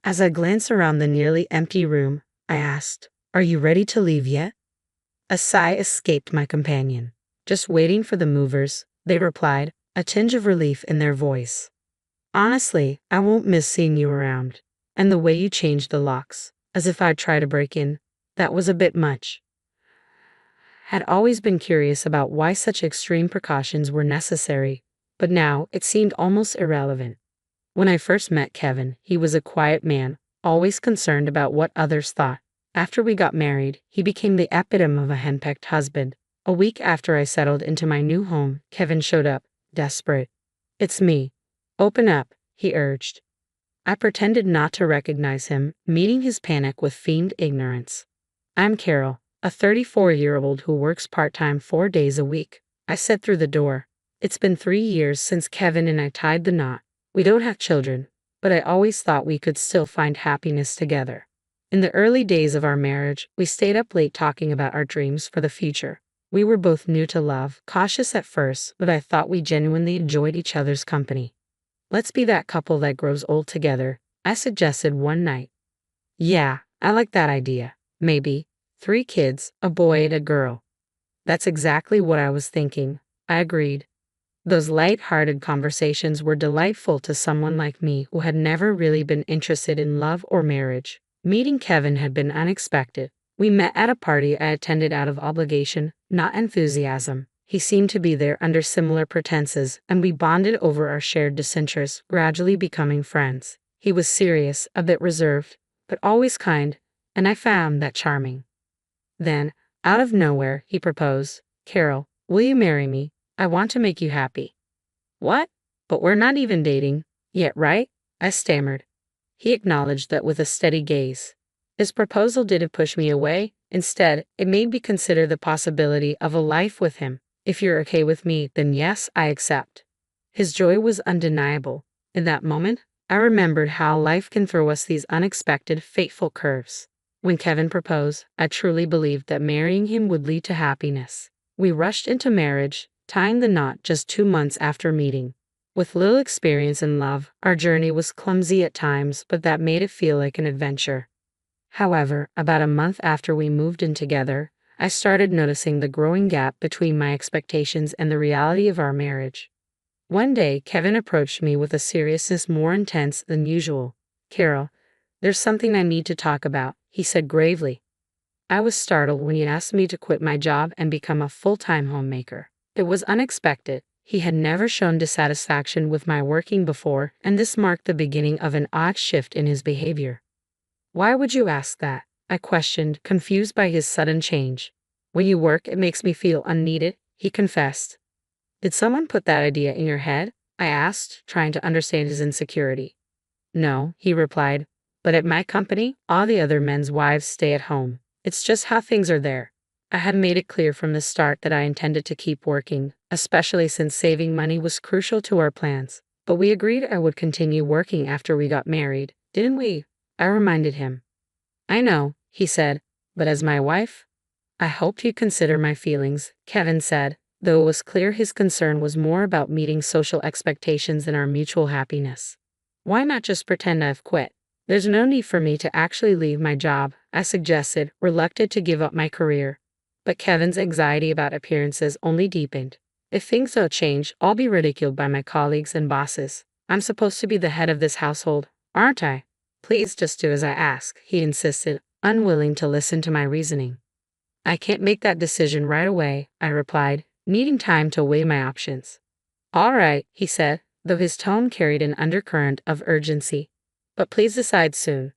As I glanced around the nearly empty room, I asked, "Are you ready to leave yet?" A sigh escaped my companion. "Just waiting for the movers," they replied, a tinge of relief in their voice. "Honestly, I won't miss seeing you around. And the way you changed the locks, as if I'd try to break in, that was a bit much." Had always been curious about why such extreme precautions were necessary, but now it seemed almost irrelevant. When I first met Kevin, he was a quiet man, always concerned about what others thought. After we got married, he became the epitome of a henpecked husband. A week after I settled into my new home, Kevin showed up, desperate. "It's me. Open up," he urged. I pretended not to recognize him, meeting his panic with feigned ignorance. "I'm Carol, a 34-year-old who works part-time 4 days a week," I said through the door. It's been 3 years since Kevin and I tied the knot. We don't have children, but I always thought we could still find happiness together. In the early days of our marriage, we stayed up late talking about our dreams for the future. We were both new to love, cautious at first, but I thought we genuinely enjoyed each other's company. "Let's be that couple that grows old together," I suggested one night. "Yeah, I like that idea. Maybe 3 kids, a boy and a girl." "That's exactly what I was thinking," I agreed. Those light-hearted conversations were delightful to someone like me who had never really been interested in love or marriage. Meeting Kevin had been unexpected. We met at a party I attended out of obligation, not enthusiasm. He seemed to be there under similar pretenses, and we bonded over our shared disinterests, gradually becoming friends. He was serious, a bit reserved, but always kind, and I found that charming. Then, out of nowhere, he proposed. "Carol, will you marry me? I want to make you happy." "What? But we're not even dating yet, right?" I stammered. He acknowledged that with a steady gaze. His proposal didn't push me away. Instead, it made me consider the possibility of a life with him. "If you're okay with me, then yes, I accept." His joy was undeniable. In that moment, I remembered how life can throw us these unexpected, fateful curves. When Kevin proposed, I truly believed that marrying him would lead to happiness. We rushed into marriage, tying the knot just 2 months after meeting. With little experience in love, our journey was clumsy at times, but that made it feel like an adventure. However, about a month after we moved in together, I started noticing the growing gap between my expectations and the reality of our marriage. One day, Kevin approached me with a seriousness more intense than usual. "Carol, there's something I need to talk about," he said gravely. I was startled when he asked me to quit my job and become a full-time homemaker. It was unexpected. He had never shown dissatisfaction with my working before, and this marked the beginning of an odd shift in his behavior. "Why would you ask that?" I questioned, confused by his sudden change. "When you work, it makes me feel unneeded," he confessed. "Did someone put that idea in your head?" I asked, trying to understand his insecurity. "No," he replied, "but at my company, all the other men's wives stay at home. It's just how things are there." I had made it clear from the start that I intended to keep working, especially since saving money was crucial to our plans. But we agreed I would continue working after we got married, didn't we? I reminded him. "I know," he said, "but as my wife?" "I hoped you'd consider my feelings," Kevin said, though it was clear his concern was more about meeting social expectations than our mutual happiness. "Why not just pretend I've quit? There's no need for me to actually leave my job," I suggested, reluctant to give up my career. But Kevin's anxiety about appearances only deepened. "If things don't change, I'll be ridiculed by my colleagues and bosses. I'm supposed to be the head of this household, aren't I? Please just do as I ask," he insisted, unwilling to listen to my reasoning. "I can't make that decision right away," I replied, needing time to weigh my options. "All right," he said, though his tone carried an undercurrent of urgency. "But please decide soon."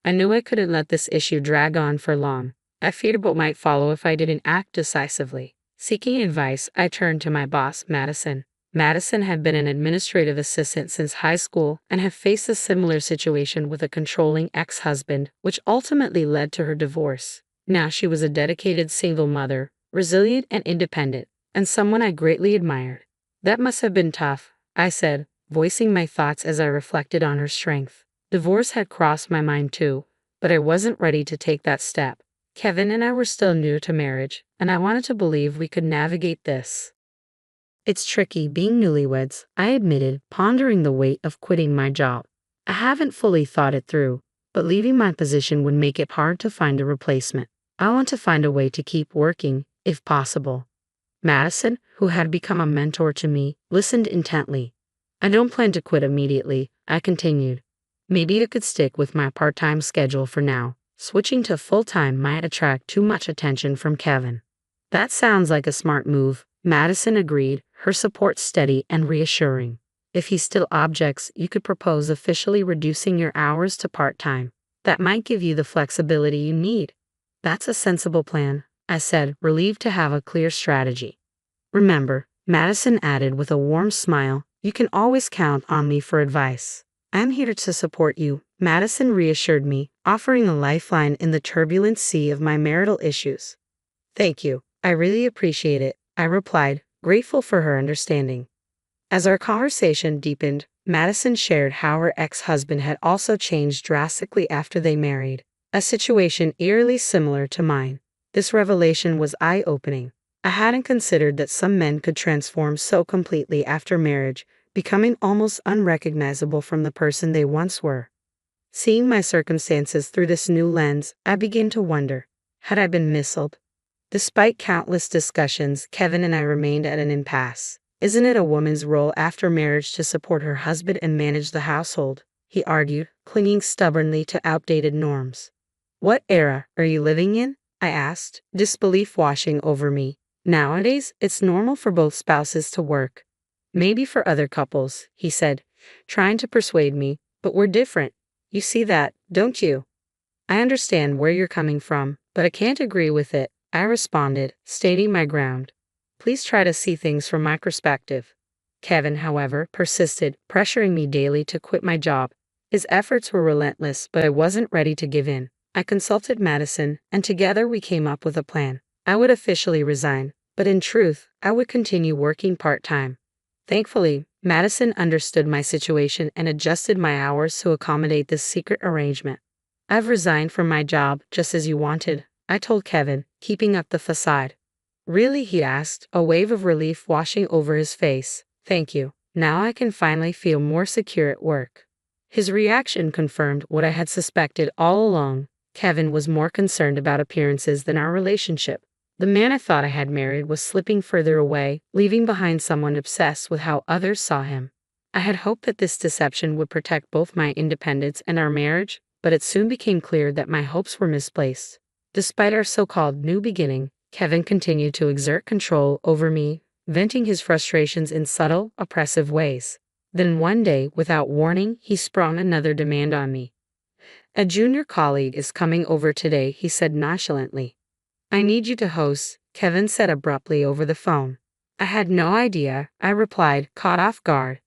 I knew I couldn't let this issue drag on for long. I feared what might follow if I didn't act decisively. Seeking advice, I turned to my boss, Madison. Madison had been an administrative assistant since high school and had faced a similar situation with a controlling ex-husband, which ultimately led to her divorce. Now she was a dedicated single mother, resilient and independent, and someone I greatly admired. "That must have been tough," I said, voicing my thoughts as I reflected on her strength. Divorce had crossed my mind too, but I wasn't ready to take that step. Kevin and I were still new to marriage, and I wanted to believe we could navigate this. "It's tricky being newlyweds," I admitted, pondering the weight of quitting my job. "I haven't fully thought it through. but leaving my position would make it hard to find a replacement. I want to find a way to keep working, if possible. Madison, who had become a mentor to me, listened intently. I don't plan to quit immediately, I continued. Maybe you could stick with my part-time schedule for now. Switching to full-time might attract too much attention from Kevin. That sounds like a smart move, Madison agreed, her support steady and reassuring. If he still objects, you could propose officially reducing your hours to part-time. That might give you the flexibility you need. That's a sensible plan, I said, relieved to have a clear strategy. Remember, Madison added with a warm smile, you can always count on me for advice. I'm here to support you, Madison reassured me, offering a lifeline in the turbulent sea of my marital issues. Thank you, I really appreciate it, I replied, grateful for her understanding. As our conversation deepened, Madison shared how her ex-husband had also changed drastically after they married, a situation eerily similar to mine. This revelation was eye-opening. I hadn't considered that some men could transform so completely after marriage, becoming almost unrecognizable from the person they once were. Seeing my circumstances through this new lens, I began to wonder, had I been misled? Despite countless discussions, Kevin and I remained at an impasse. Isn't it a woman's role after marriage to support her husband and manage the household? He argued, clinging stubbornly to outdated norms. What era are you living in? I asked, disbelief washing over me. Nowadays, it's normal for both spouses to work. Maybe for other couples, he said, trying to persuade me, but we're different. You see that, don't you? I understand where you're coming from, but I can't agree with it, I responded, stating my ground. Please try to see things from my perspective. Kevin, however, persisted, pressuring me daily to quit my job. His efforts were relentless, but I wasn't ready to give in. I consulted Madison, and together we came up with a plan. I would officially resign, but in truth, I would continue working part-time. Thankfully, Madison understood my situation and adjusted my hours to accommodate this secret arrangement. I've resigned from my job just as you wanted, I told Kevin, keeping up the facade. Really, he asked, a wave of relief washing over his face. Thank you. Now I can finally feel more secure at work. His reaction confirmed what I had suspected all along. Kevin was more concerned about appearances than our relationship. The man I thought I had married was slipping further away, leaving behind someone obsessed with how others saw him. I had hoped that this deception would protect both my independence and our marriage, but it soon became clear that my hopes were misplaced. Despite our so-called new beginning, Kevin continued to exert control over me, venting his frustrations in subtle, oppressive ways. Then one day, without warning, he sprung another demand on me. A junior colleague is coming over today, he said nonchalantly. I need you to host, Kevin said abruptly over the phone. I had no idea, I replied, caught off guard.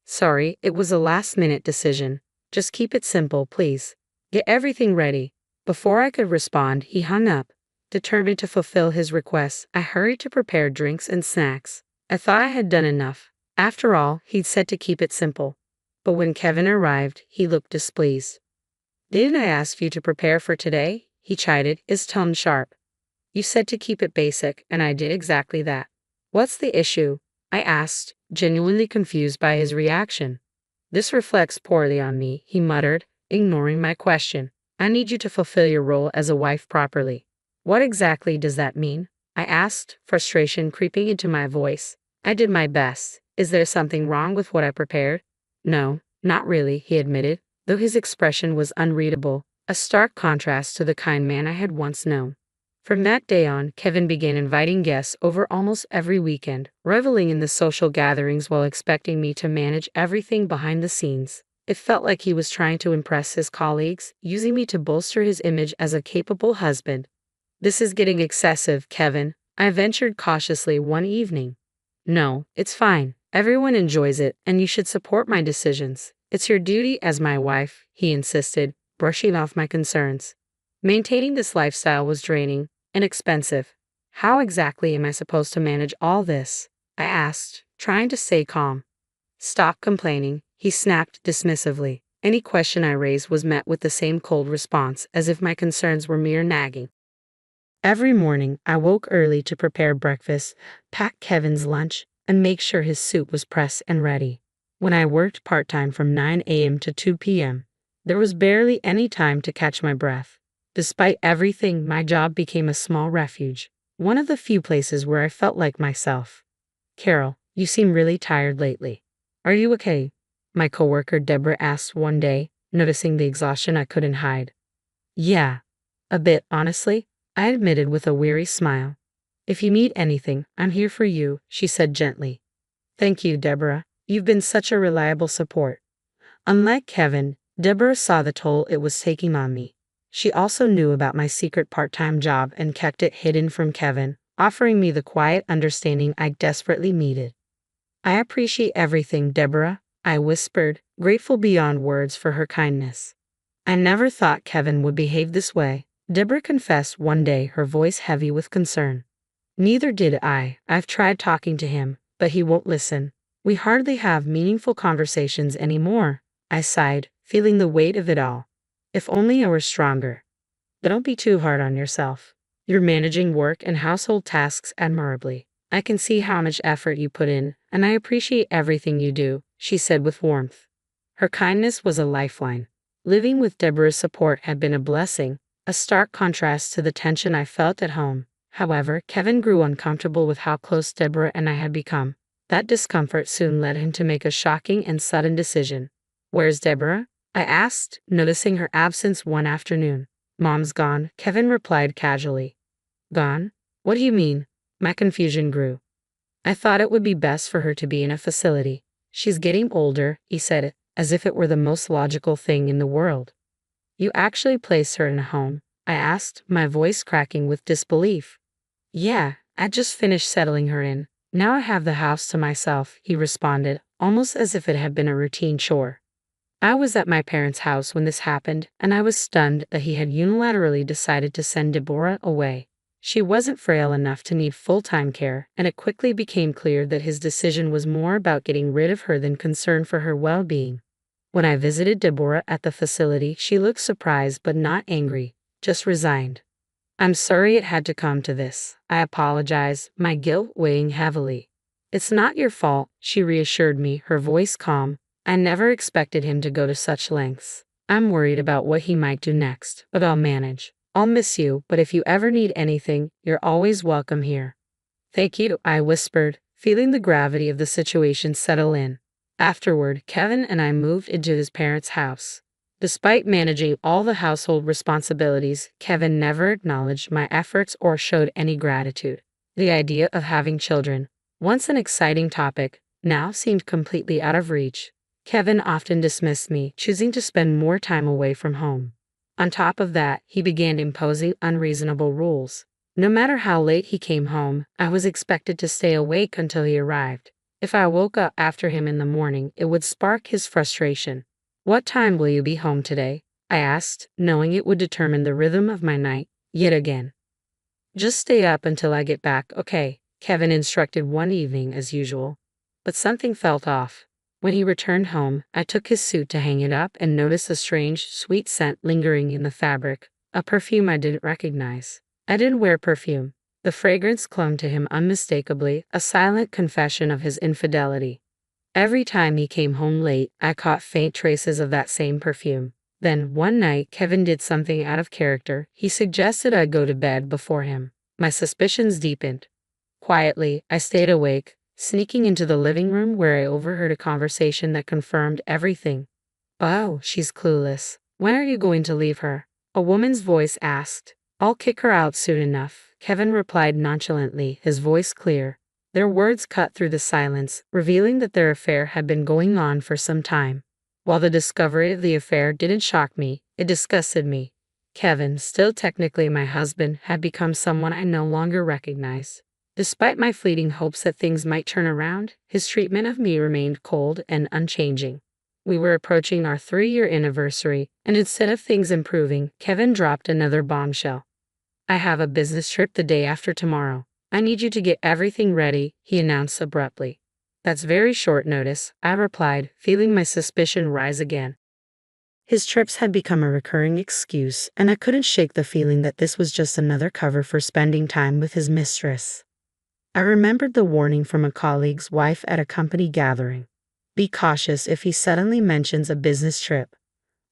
Sorry, it was a last-minute decision. Just keep it simple, please. Get everything ready. Before I could respond, he hung up. Determined to fulfill his request, I hurried to prepare drinks and snacks. I thought I had done enough. After all, he'd said to keep it simple. But when Kevin arrived, he looked displeased. Didn't I ask you to prepare for today? He chided, his tone sharp. You said to keep it basic, and I did exactly that. What's the issue? I asked, genuinely confused by his reaction. This reflects poorly on me, he muttered, ignoring my question. I need you to fulfill your role as a wife properly. What exactly does that mean? I asked, frustration creeping into my voice. I did my best. Is there something wrong with what I prepared? No, not really, he admitted, though his expression was unreadable, a stark contrast to the kind man I had once known. From that day on, Kevin began inviting guests over almost every weekend, reveling in the social gatherings while expecting me to manage everything behind the scenes. It felt like he was trying to impress his colleagues, using me to bolster his image as a capable husband. This is getting excessive, Kevin, I ventured cautiously one evening. No, it's fine. Everyone enjoys it, and you should support my decisions. It's your duty as my wife, he insisted, brushing off my concerns. Maintaining this lifestyle was draining and expensive. How exactly am I supposed to manage all this? I asked, trying to stay calm. Stop complaining, he snapped dismissively. Any question I raised was met with the same cold response, as if my concerns were mere nagging. Every morning, I woke early to prepare breakfast, pack Kevin's lunch, and make sure his soup was pressed and ready. When I worked part-time from 9 a.m. to 2 p.m., There was barely any time to catch my breath. Despite everything, my job became a small refuge, one of the few places where I felt like myself. Carol, you seem really tired lately. Are you okay? My coworker Deborah asked one day, noticing the exhaustion I couldn't hide. Yeah, a bit, honestly, I admitted with a weary smile. If you need anything, I'm here for you, she said gently. Thank you, Deborah. You've been such a reliable support. Unlike Kevin, Deborah saw the toll it was taking on me. She also knew about my secret part-time job and kept it hidden from Kevin, offering me the quiet understanding I desperately needed. I appreciate everything, Deborah, I whispered, grateful beyond words for her kindness. I never thought Kevin would behave this way, Deborah confessed one day, her voice heavy with concern. Neither did I. I've tried talking to him, but he won't listen. We hardly have meaningful conversations anymore, I sighed, feeling the weight of it all. If only I were stronger. But don't be too hard on yourself. You're managing work and household tasks admirably. I can see how much effort you put in, and I appreciate everything you do, she said with warmth. Her kindness was a lifeline. Living with Deborah's support had been a blessing, a stark contrast to the tension I felt at home. However, Kevin grew uncomfortable with how close Deborah and I had become. That discomfort soon led him to make a shocking and sudden decision. Where's Deborah? I asked, noticing her absence one afternoon. Mom's gone, Kevin replied casually. Gone? What do you mean? My confusion grew. I thought it would be best for her to be in a facility. She's getting older, he said, as if it were the most logical thing in the world. You actually placed her in a home? I asked, my voice cracking with disbelief. Yeah, I just finished settling her in. Now I have the house to myself, he responded, almost as if it had been a routine chore. I was at my parents' house when this happened, and I was stunned that he had unilaterally decided to send Deborah away. She wasn't frail enough to need full-time care, and it quickly became clear that his decision was more about getting rid of her than concern for her well-being. When I visited Deborah at the facility, she looked surprised but not angry, just resigned. I'm sorry it had to come to this, I apologized, my guilt weighing heavily. It's not your fault, she reassured me, her voice calm. I never expected him to go to such lengths. I'm worried about what he might do next, but I'll manage. I'll miss you, but if you ever need anything, you're always welcome here. Thank you, I whispered, feeling the gravity of the situation settle in. Afterward, Kevin and I moved into his parents' house. Despite managing all the household responsibilities, Kevin never acknowledged my efforts or showed any gratitude. The idea of having children, once an exciting topic, now seemed completely out of reach. Kevin often dismissed me, choosing to spend more time away from home. On top of that, he began imposing unreasonable rules. No matter how late he came home, I was expected to stay awake until he arrived. If I woke up after him in the morning, it would spark his frustration. What time will you be home today? I asked, knowing it would determine the rhythm of my night, yet again. Just stay up until I get back, okay, Kevin instructed one evening as usual. But something felt off. When he returned home, I took his suit to hang it up and noticed a strange, sweet scent lingering in the fabric, a perfume I didn't recognize. I didn't wear perfume. The fragrance clung to him unmistakably, a silent confession of his infidelity. Every time he came home late, I caught faint traces of that same perfume. Then, one night, Kevin did something out of character. He suggested I go to bed before him. My suspicions deepened. Quietly, I stayed awake, sneaking into the living room where I overheard a conversation that confirmed everything. Oh, she's clueless. When are you going to leave her? A woman's voice asked. I'll kick her out soon enough, Kevin replied nonchalantly, his voice clear. Their words cut through the silence, revealing that their affair had been going on for some time. While the discovery of the affair didn't shock me, it disgusted me. Kevin, still technically my husband, had become someone I no longer recognized. Despite my fleeting hopes that things might turn around, his treatment of me remained cold and unchanging. We were approaching our 3-year anniversary, and instead of things improving, Kevin dropped another bombshell. I have a business trip the day after tomorrow. I need you to get everything ready, he announced abruptly. That's very short notice, I replied, feeling my suspicion rise again. His trips had become a recurring excuse, and I couldn't shake the feeling that this was just another cover for spending time with his mistress. I remembered the warning from a colleague's wife at a company gathering. Be cautious if he suddenly mentions a business trip.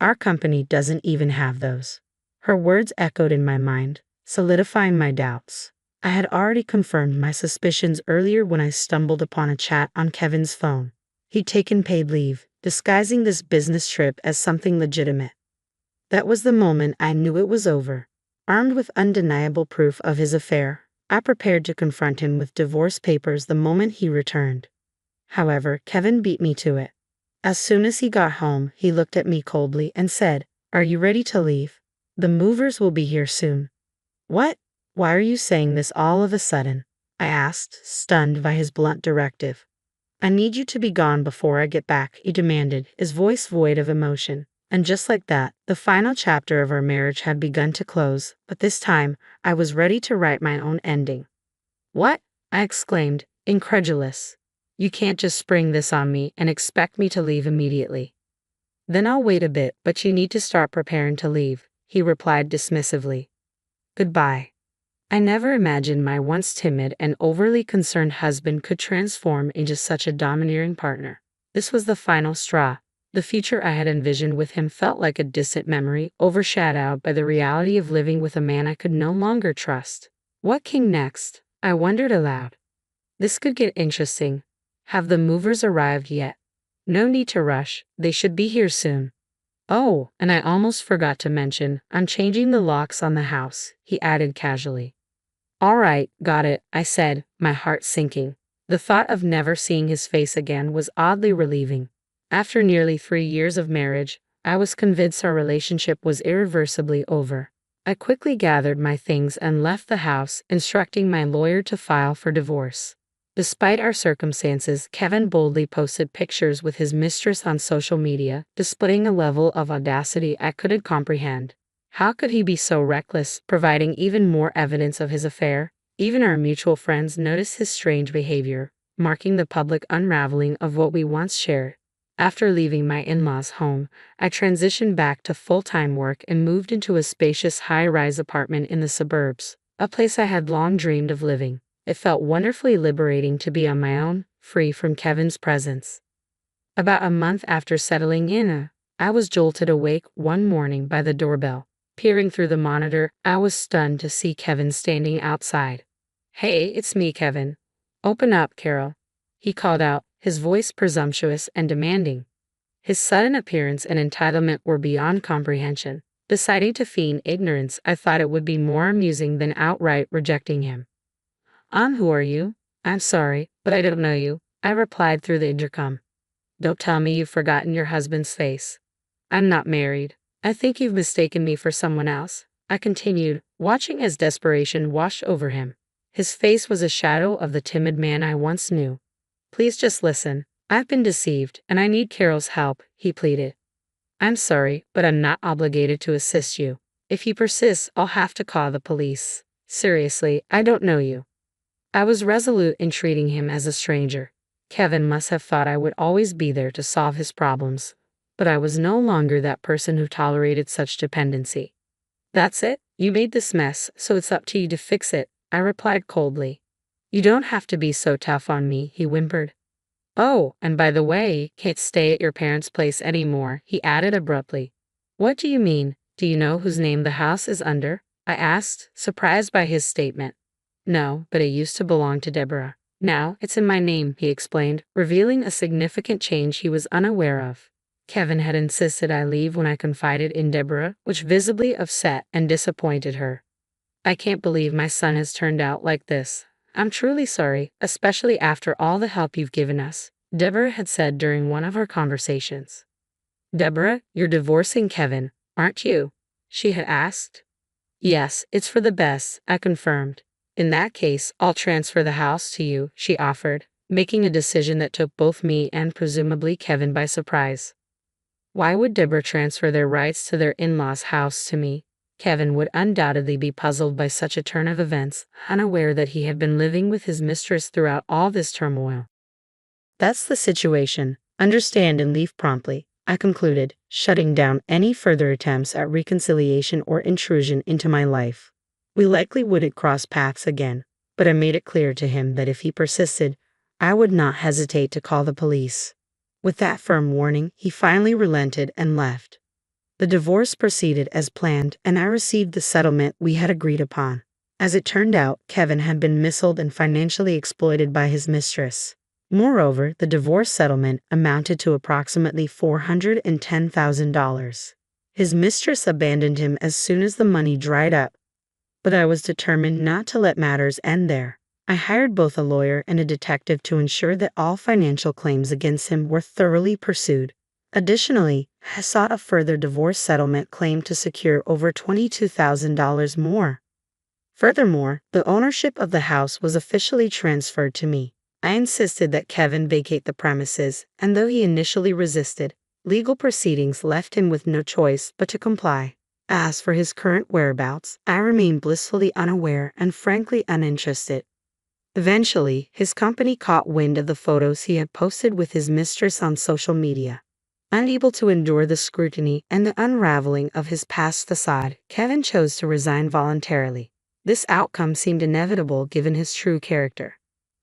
Our company doesn't even have those. Her words echoed in my mind, solidifying my doubts. I had already confirmed my suspicions earlier when I stumbled upon a chat on Kevin's phone. He'd taken paid leave, disguising this business trip as something legitimate. That was the moment I knew it was over. Armed with undeniable proof of his affair, I prepared to confront him with divorce papers the moment he returned. However, Kevin beat me to it. As soon as he got home, he looked at me coldly and said, "Are you ready to leave? The movers will be here soon." "What? Why are you saying this all of a sudden?" I asked, stunned by his blunt directive. "I need you to be gone before I get back," he demanded, his voice void of emotion. And just like that, the final chapter of our marriage had begun to close, but this time, I was ready to write my own ending. "What?" I exclaimed, incredulous. "You can't just spring this on me and expect me to leave immediately." "Then I'll wait a bit, but you need to start preparing to leave," he replied dismissively. "Goodbye." I never imagined my once timid and overly concerned husband could transform into such a domineering partner. This was the final straw. The future I had envisioned with him felt like a distant memory, overshadowed by the reality of living with a man I could no longer trust. What came next? I wondered aloud. This could get interesting. Have the movers arrived yet? No need to rush, they should be here soon. "Oh, and I almost forgot to mention, I'm changing the locks on the house," he added casually. "All right, got it," I said, my heart sinking. The thought of never seeing his face again was oddly relieving. After nearly 3 years of marriage, I was convinced our relationship was irreversibly over. I quickly gathered my things and left the house, instructing my lawyer to file for divorce. Despite our circumstances, Kevin boldly posted pictures with his mistress on social media, displaying a level of audacity I couldn't comprehend. How could he be so reckless, providing even more evidence of his affair? Even our mutual friends noticed his strange behavior, marking the public unraveling of what we once shared. After leaving my in-laws' home, I transitioned back to full-time work and moved into a spacious high-rise apartment in the suburbs, a place I had long dreamed of living. It felt wonderfully liberating to be on my own, free from Kevin's presence. About a month after settling in, I was jolted awake one morning by the doorbell. Peering through the monitor, I was stunned to see Kevin standing outside. "Hey, it's me, Kevin. Open up, Carol," he called out, his voice presumptuous and demanding. His sudden appearance and entitlement were beyond comprehension. Deciding to feign ignorance, I thought it would be more amusing than outright rejecting him. Who are you?" "I'm sorry, but I don't know you," I replied through the intercom. "Don't tell me you've forgotten your husband's face." "I'm not married. I think you've mistaken me for someone else," I continued, watching as desperation washed over him. His face was a shadow of the timid man I once knew. "Please just listen. I've been deceived, and I need Carol's help," he pleaded. "I'm sorry, but I'm not obligated to assist you. If you persist, I'll have to call the police. Seriously, I don't know you." I was resolute in treating him as a stranger. Kevin must have thought I would always be there to solve his problems, but I was no longer that person who tolerated such dependency. "That's it, you made this mess, so it's up to you to fix it," I replied coldly. "You don't have to be so tough on me," he whimpered. "Oh, and by the way, can't stay at your parents' place anymore," he added abruptly. "What do you mean? Do you know whose name the house is under?" I asked, surprised by his statement. "No, but it used to belong to Deborah. Now it's in my name," he explained, revealing a significant change he was unaware of. Kevin had insisted I leave when I confided in Deborah, which visibly upset and disappointed her. "I can't believe my son has turned out like this. I'm truly sorry, especially after all the help you've given us," Deborah had said during one of our conversations. "Deborah, you're divorcing Kevin, aren't you?" she had asked. "Yes, it's for the best," I confirmed. "In that case, I'll transfer the house to you," she offered, making a decision that took both me and presumably Kevin by surprise. Why would Deborah transfer their rights to their in-laws' house to me? Kevin would undoubtedly be puzzled by such a turn of events, unaware that he had been living with his mistress throughout all this turmoil. "That's the situation. Understand and leave promptly," I concluded, shutting down any further attempts at reconciliation or intrusion into my life. We likely wouldn't cross paths again, but I made it clear to him that if he persisted, I would not hesitate to call the police. With that firm warning, he finally relented and left. The divorce proceeded as planned, and I received the settlement we had agreed upon. As it turned out, Kevin had been misled and financially exploited by his mistress. Moreover, the divorce settlement amounted to approximately $410,000. His mistress abandoned him as soon as the money dried up, but I was determined not to let matters end there. I hired both a lawyer and a detective to ensure that all financial claims against him were thoroughly pursued. Additionally, I sought a further divorce settlement claim to secure over $22,000 more. Furthermore, the ownership of the house was officially transferred to me. I insisted that Kevin vacate the premises, and though he initially resisted, legal proceedings left him with no choice but to comply. As for his current whereabouts, I remained blissfully unaware and frankly uninterested. Eventually, his company caught wind of the photos he had posted with his mistress on social media. Unable to endure the scrutiny and the unraveling of his past facade, Kevin chose to resign voluntarily. This outcome seemed inevitable given his true character.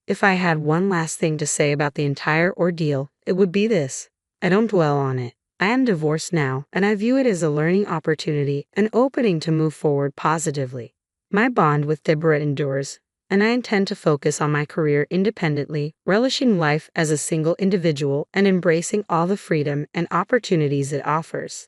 If I had one last thing to say about the entire ordeal, it would be this: I don't dwell on it. I am divorced now, and I view it as a learning opportunity, an opening to move forward positively. My bond with Deborah endures, and I intend to focus on my career independently, relishing life as a single individual and embracing all the freedom and opportunities it offers.